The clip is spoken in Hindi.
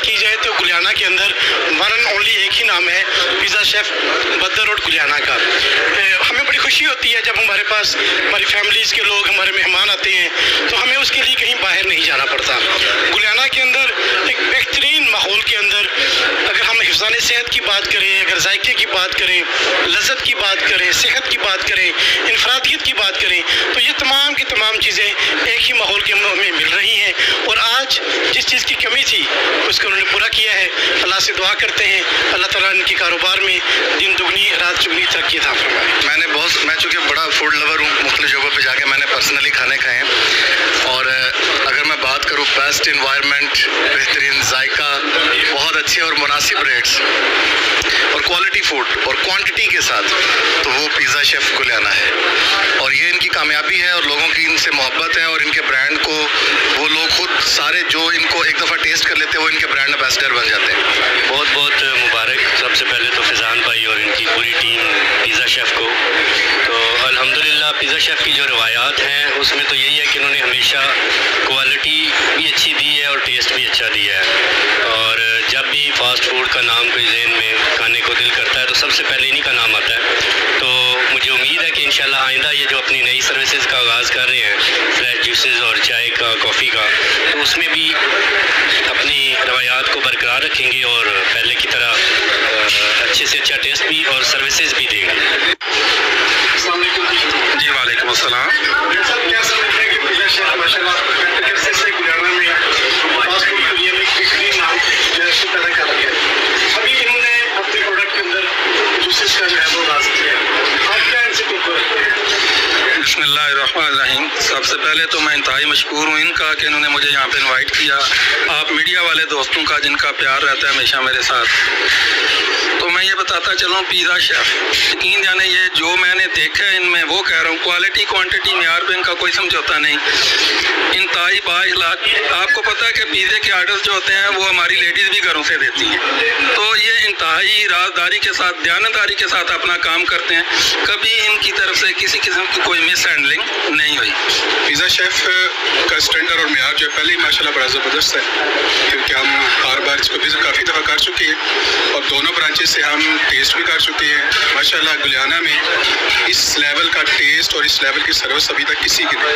की जाए तो गुलियाना के अंदर वन एंड ओनली एक ही नाम है, pizza chef Baddar road Guliyana का। हमें बड़ी खुशी होती है जब हमारे पास हमारी फैमिलीज़ के लोग, हमारे मेहमान आते हैं, तो हमें उसके लिए कहीं बाहर नहीं जाना पड़ता। गुलियाना के अंदर एक बेहतरीन माहौल के अंदर अगर हम हिफ़्ज़ान सेहत की बात करें, अगर जायके की बात करें, लज़्ज़त की बात करें, सेहत की बात करें, इनफरादियत की बात करें, तो ये तमाम की तमाम चीज़ें एक ही माहौल के हमें मिल रही हैं। और आज जिस चीज़ की कमी थी उसको उन्होंने पूरा किया है। अल्लाह से दुआ करते हैं अल्लाह ताला इनके कारोबार में दिन दुगनी रात चुगनी तरक्की अता फरमाए। मैं चूँकि बड़ा फूड लवर हूँ, मुख्तलिफ जगहों पे जाके मैंने पर्सनली खाने खाए हैं, और अगर मैं बात करूँ बेस्ट इन्वायरमेंट, बेहतरीन जायका, बहुत अच्छे और मुनासिब रेट्स और क्वालिटी फूड और क्वांटिटी के साथ, तो वो पिज़्ज़ा शेफ़ गुलियाना है। और ये इनकी कामयाबी है और लोगों की इनसे मोहब्बत है, और इनके ब्रांड को वो लोग खुद सारे जो इनको एक दफ़ा टेस्ट कर लेते हैं वो इनके ब्रांड एम्बेसडर बन जाते हैं। बहुत बहुत मुबारक सबसे पहले तो फैज़ान भाई और इनकी पूरी टीम पिज़्ज़ा शेफ़ को। तो अल्हम्दुलिल्लाह पिज़्ज़ा शेफ़ की जो रवायात हैं उसमें तो यही है कि उन्होंने हमेशा क्वालिटी भी अच्छी दी है और टेस्ट भी अच्छा दिया है। और जब भी फास्ट फूड का नाम कोई ज़हन में खाने को दिल करता है तो सबसे पहले इन्हीं का नाम आता है। तो मुझे उम्मीद है कि इंशाल्लाह आइंदा ये जो अपनी नई सर्विसेज का आगाज़ कर रहे हैं, फ्रेश जूसेस और चाय का, कॉफ़ी का, तो उसमें भी अपनी रवायात को बरकरार रखेंगे और पहले की तरह अच्छे से अच्छा टेस्ट भी और सर्विसेज भी देंगे। जी वालेकुम अस्सलाम। बिस्मिल्लाहिर्रहमानिर्रहीम। सबसे पहले तो मैं इंतहाई मशकूर हूँ इनका कि इन्होंने मुझे यहाँ पे इनवाइट किया, आप मीडिया वाले दोस्तों का जिनका प्यार रहता है हमेशा मेरे साथ। तो मैं ये बताता चलूँ पिज़्ज़ा शेफ़, यकीन जाने ये जो मैंने देखा है इनमें वो कह रहा हूँ, क्वालिटी क्वांटिटी म्यार पे इनका कोई समझौता नहीं, इंतहाई बाइखलाक। आपको पता है कि पिज़्ज़े के आर्डर्स जो होते हैं वो हमारी लेडीज़ भी घरों से देती हैं, तो ये इंतहाई राजदारी के साथ, दयानतदारी के साथ अपना काम करते हैं। कभी इनकी तरफ से किसी किस्म की कोई मिस हैंडलिंग नहीं हुई। पिज़्ज़ा शेफ़ का स्टैंडर्ड और म्यार जो पहले ही माशाल्लाह बड़ा ज़बरदस्त है, क्योंकि हम बार बार इसको विज़िट काफ़ी दफ़ा कर चुके हैं और दोनों ब्रांचेस से हम टेस्ट भी कर चुके हैं। माशाल्लाह गुलियाना में इस लेवल का टेस्ट और इस लेवल की सर्विस अभी तक किसी की नहीं।